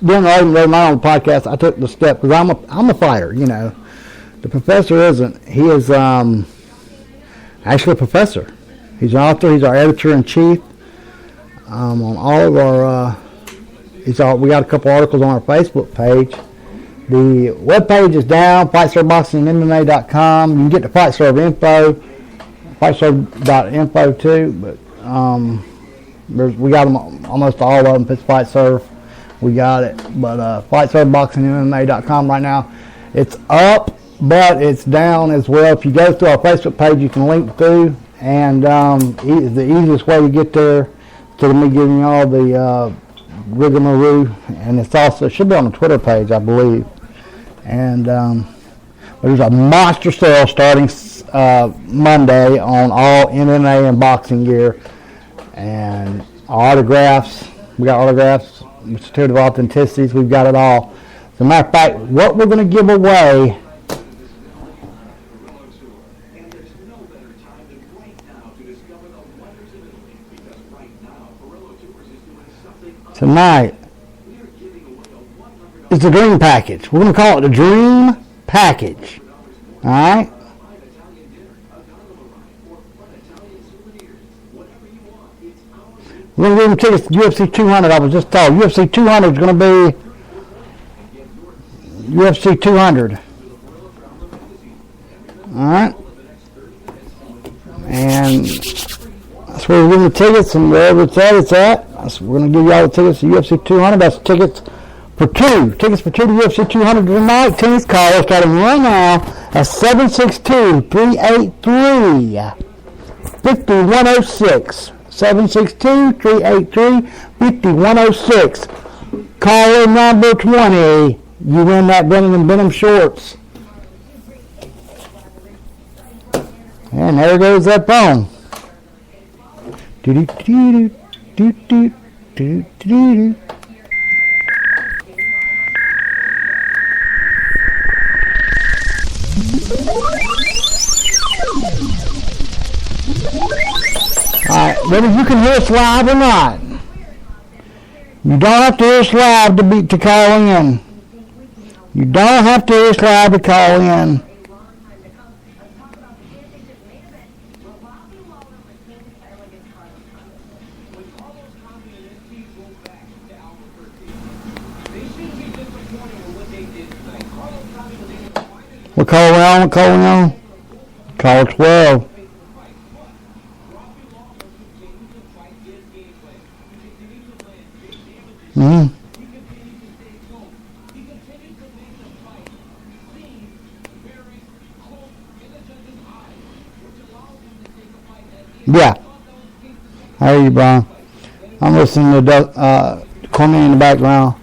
doing my own podcast, I took the step because I'm a fighter. You know, the professor isn't. He is actually a professor. He's an author. He's our editor-in-chief on all of our. We got a couple articles on our Facebook page. The webpage is down, FightServeBoxingMMA.com. You can get the FightServe info, FightServe.info too. But we got them, almost all of them. If it's FightServe, we got it. But FightServeBoxingMMA.com right now, it's up, but it's down as well. If you go through our Facebook page, you can link through, and the easiest way to get there to me giving you all the rigmarole, and it should be on the Twitter page, I believe. And there's a monster sale starting Monday on all MMA and boxing gear and autographs. We got autographs, Certificate of Authenticities. We've got it all. As a matter of fact, what we're going to give away tonight is the Dream Package. We're going to call it the Dream Package. All right? We're going to give them tickets to UFC 200. I was just told UFC 200 is going to be UFC 200. All right? And that's where we're giving the tickets, and wherever it's at. We're going to give you all the tickets to UFC 200. That's tickets for two. Tickets for two to UFC 200 tonight. Tennis caller starting right now at 762-383-5106. 762-383-5106. Caller number 20. You win that Brennan & Benham shorts. And there goes that phone. Alright, whether you can hear us live or not, you don't have to hear us live to call in. You don't have to hear us live to call in. What caller we on? What caller we on? Caller 12. Mm-hmm. Yeah. I hear you, Brian. I'm listening to Corny in the background.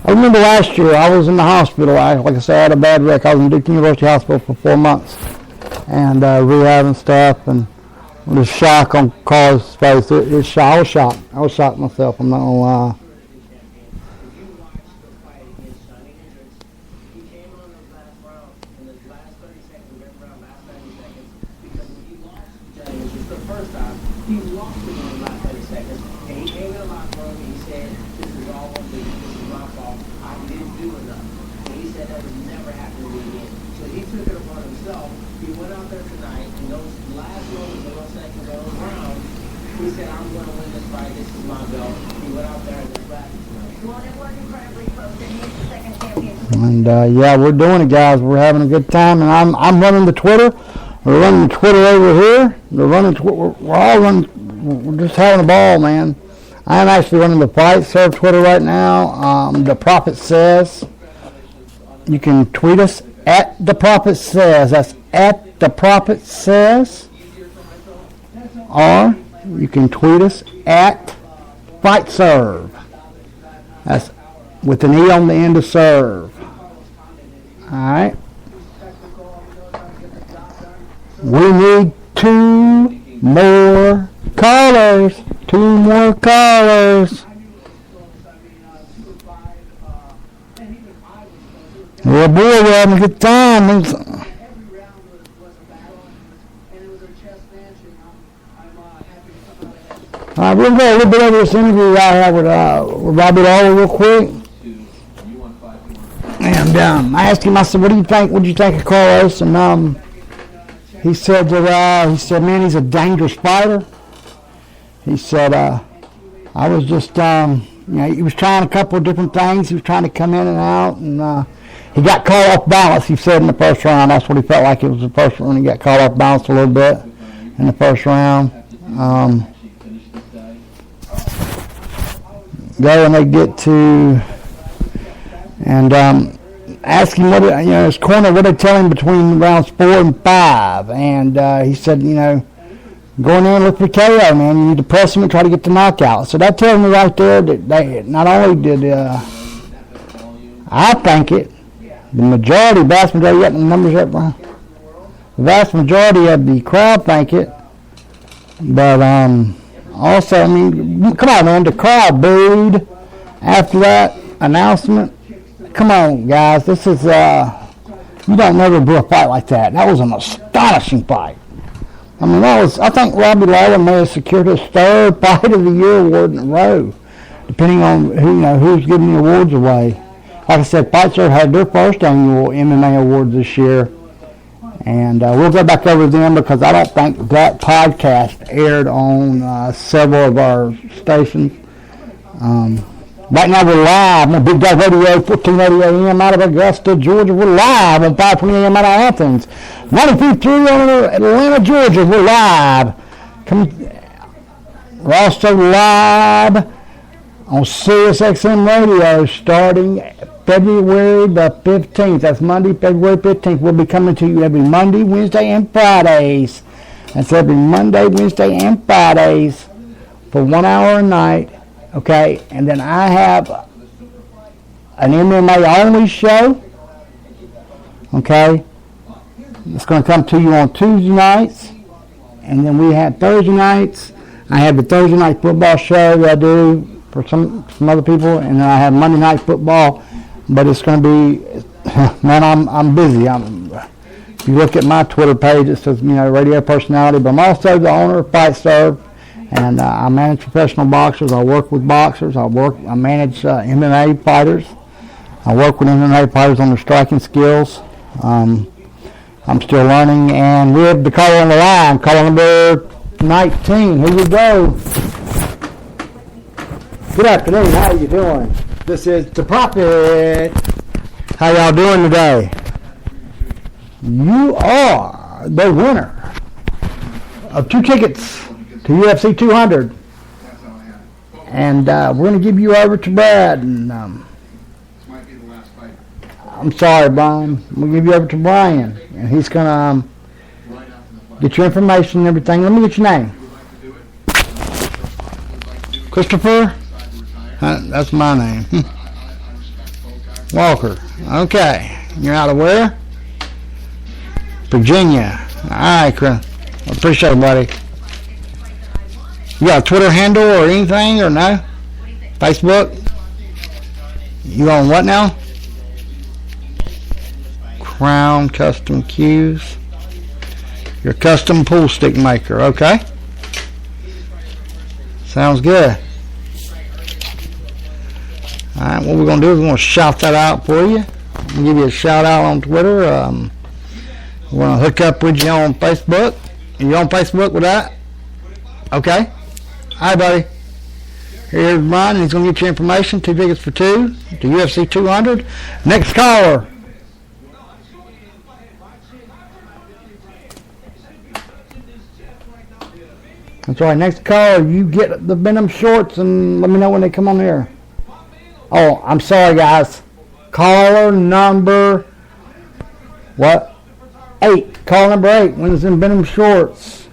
I remember last year I was in the hospital. Like I said, I had a bad wreck. I was in Duke University Hospital for 4 months and rehab and stuff, and the shock on Carl's face. I was shocked. I was shocked myself. I'm not gonna lie. He lost it in the last 30 seconds, and he came in the locker room and he said, "This is all on me. This is my fault. I didn't do enough." And he said that would never happen to me again. So he took it upon himself. He went out there tonight, and those last moments, those seconds, those rounds, he said, "I'm going to win this fight. This is my belt." He went out there and just back tonight. Well, it was incredibly close, and he's the second champion. And yeah, we're doing it, guys. We're having a good time, and I'm running the Twitter. We're running Twitter over here. We're all running. We're just having a ball, man. I'm actually running the FightServe Twitter right now. The Prophet Says. You can tweet us at The Prophet Says. That's at The Prophet Says. Or you can tweet us at FightServe. That's with an E on the end of serve. All right. We need 2 more callers. 2 more callers. Well, boy, we're having a good time. Every round was a battle, and it was a chess match, and I'm happy to come out ahead. We're going to go a little bit over this interview I have with Robbie Lawler real quick. And I asked him, I said, what do you think? What did you think of Carlos? And he said that man, he's a dangerous fighter. He said, I was just, he was trying a couple of different things. He was trying to come in and out, and he got caught off balance, he said, in the first round. That's what he felt like it was the first round. He got caught off balance a little bit in the first round. Go and they get to, and ask him his corner, what they tell him between rounds 4 and 5. And he said, going in and look for KO, man. You need to press him and try to get the knockout. So that tells me right there that they not only did I think it, vast majority, you got the numbers up, Brian? The vast majority of the crowd think it. But also, I mean, come on, man, the crowd booed after that announcement. Come on, guys, this is, you don't never do a fight like that. That was an astonishing fight. I mean, I think Robbie Lawler may have secured his 3rd Fight of the Year award in a row, depending on who's giving the awards away. Like I said, FightServe had their first annual MMA awards this year, and we'll go back over them because I don't think that podcast aired on several of our stations. Right now we're live on Big Dog Radio, 1480 AM out of Augusta, Georgia. We're live on 520 AM out of Athens. 93.3 on Atlanta, Georgia. We're live. We're also live on Sirius XM Radio starting February the 15th. That's Monday, February 15th. We'll be coming to you every Monday, Wednesday, and Fridays. That's every Monday, Wednesday, and Fridays for 1 hour a night. Okay, and then I have an MMA only show. Okay, it's going to come to you on Tuesday nights, and then we have Thursday nights. I have the Thursday night football show that I do for some other people, and then I have Monday night football. But it's going to be, man, I'm busy. If you look at my Twitter page, it says radio personality, but I'm also the owner of FightServe. And I manage professional boxers. I work with boxers. I manage MMA fighters. I work with MMA fighters on their striking skills. I'm still learning. And we have the caller on the line, caller number 19. Here you go. Good afternoon. How are you doing? This is The Prophet. How y'all doing today? You are the winner of 2 tickets to UFC 200, and we're going to give you over to Brad. And I'm sorry, Brian. We'll give you over to Brian, and he's going to get your information and everything. Let me get your name. Christopher? That's my name. Walker. Okay. You're out of where? Virginia. All right, Chris. I appreciate it, buddy. You got a Twitter handle or anything, or no? Facebook? You on what now? Crown Custom Cues. You're a custom pool stick maker, okay? Sounds good. Alright, what we're going to do is we're going to shout that out for you. I'm going to give you a shout out on Twitter. We're going to hook up with you on Facebook. Are you on Facebook with that? Okay. Hi, buddy. Here's Brian, and he's going to get your information. 2 tickets for 2 to UFC 200. Next caller. That's right. Next caller, you get the Venom shorts and let me know when they come on here. Oh, I'm sorry, guys. Caller number, 8. Caller number 8 wins in Venom shorts.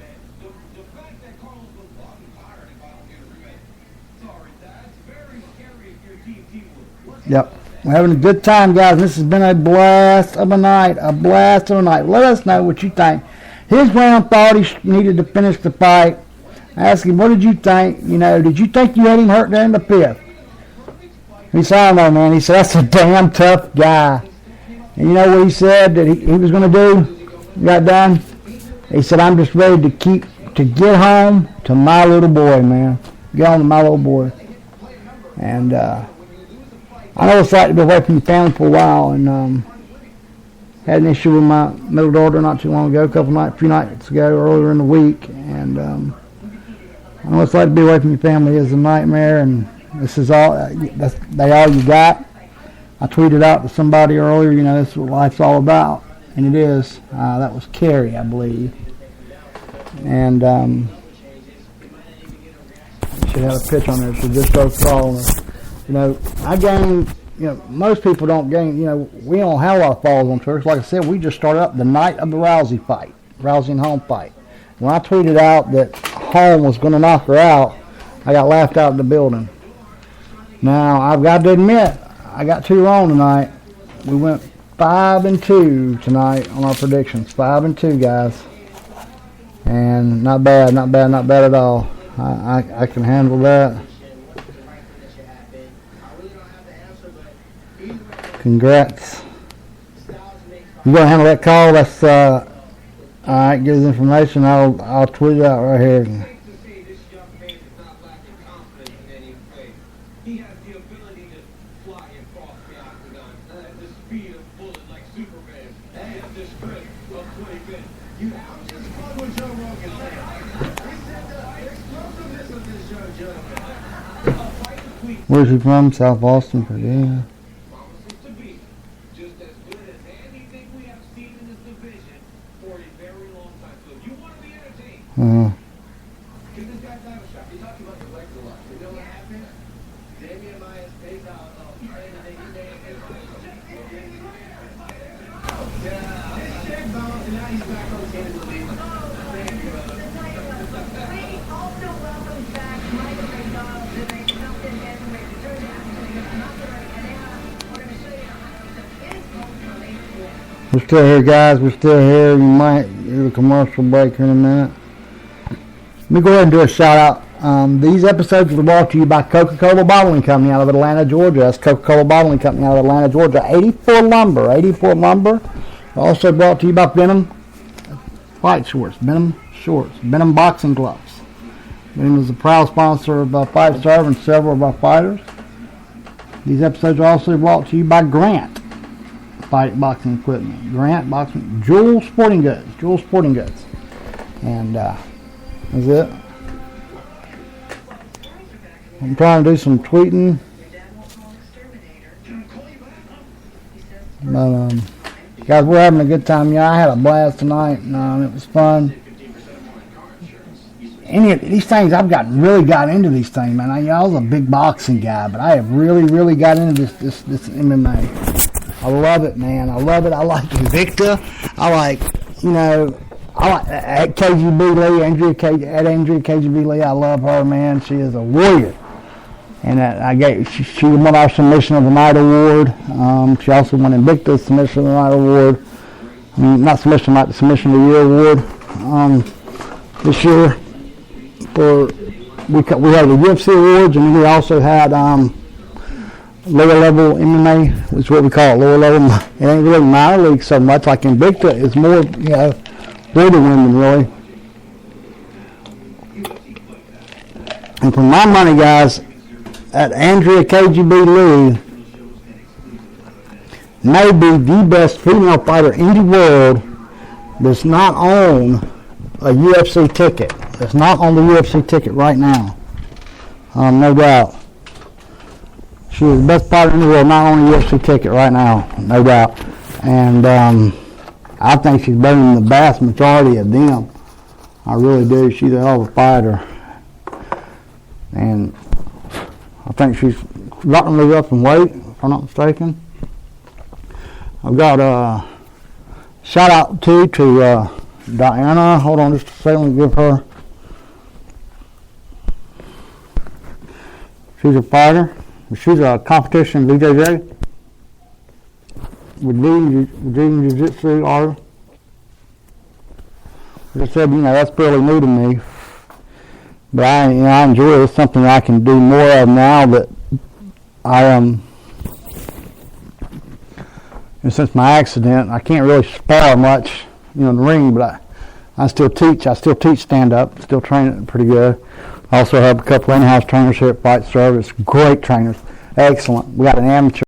Yep. We're having a good time, guys. This has been a blast of a night. Let us know what you think. His round thought he needed to finish the fight. Ask him, what did you think? Did you think you had him hurt there in the 5th? He said, I don't know, man. He said, that's a damn tough guy. And you know what he said that he was going to do? He got done? He said, I'm just ready to get home to my little boy, man. Get home to my little boy. And I know it's like to be away from your family for a while, and had an issue with my middle daughter not too long ago, a few nights ago, earlier in the week, and I know what it's like to be away from your family is a nightmare, and this is all, they all you got. I tweeted out to somebody earlier, this is what life's all about, and it is. That was Carrie, I believe, and she had a pitch on there, she just started falling. I gained, most people don't gain, we don't have a lot of falls on tours. Like I said, we just started up the night of the Rousey and Holm fight. When I tweeted out that Holm was going to knock her out, I got laughed out of the building. Now, I've got to admit, I got 2 wrong tonight. We went 5-2 tonight on our predictions. 5-2, guys. And not bad at all. I can handle that. Congrats. You gonna handle that call? That's all right. Give us information. I'll tweet it out right here. He has the ability to fly across the octagon at the speed of bullet like Superman and the strength of 25th. I'm just fun with Joe Rogan. We said the explosiveness of this show, gentlemen. Where's he from? South Austin, Virginia. Promises to be just as good as anything we have seen in this division for a very long time. So if you want to be entertained, give this guy time a shot. You're talking about the legs a lot. You know what happened? Damian Maya stays out of the check bounce, and now he's back on the team in the league. Thank you, brother. We also welcome back Michael McDonald to make something and make sure that we're going to show you his home. We're still here, guys. We're still here. You might hear the commercial break here in a minute. Let me go ahead and do a shout out. These episodes are brought to you by Coca-Cola Bottling Company out of Atlanta, Georgia. That's Coca-Cola Bottling Company out of Atlanta, Georgia. 84 Lumber. Also brought to you by Venom Fight Shorts, Venom Boxing Gloves. Venom is a proud sponsor of Fight Serve and several of our fighters. These episodes are also brought to you by Grant Fight Boxing Equipment. Grant Boxing, Jewel Sporting Goods. And that's it. I'm trying to do some tweeting. But, guys, we're having a good time. I had a blast tonight, and it was fun. Any of these things, I've really got into these things, man. I was a big boxing guy, but I have really got into this MMA. I love it, man. I love it. I like Invicta. I like at KGB Lee, Andrea KGB Lee. I love her, man. She is a warrior. And she won our Submission of the Night award. She also won Invicta's Submission of the Night award. Not Submission of the Night, the Submission of the Year award. This year, we had the UFC awards, and we also had lower level MMA, which is what we call it, lower level. It ain't really minor league so much. Like Invicta, it's more, for the women, really. And for my money, guys, at Andrea KGB Lee may be the best female fighter in the world does not own a UFC ticket. That's not on the UFC ticket right now. No doubt. She is the best fighter in the world, not on a UFC ticket right now. No doubt. And I think she's better than the vast majority of them. I really do. She's a hell of a fighter. And I think she's got to move up in weight, if I'm not mistaken. I've got a shout out to Diana. Hold on just a second. Let me give her. She's a fighter. She's a competition BJJ. Virginia Jiu-Jitsu artist. As I said, that's fairly new to me. But I enjoy it. It's something I can do more of now that I am. And since my accident, I can't really spar much, in the ring. But I still teach. I still teach stand up. Still train it pretty good. I also have a couple in-house trainers here at Fight Service. Great trainers. Excellent. We got an amateur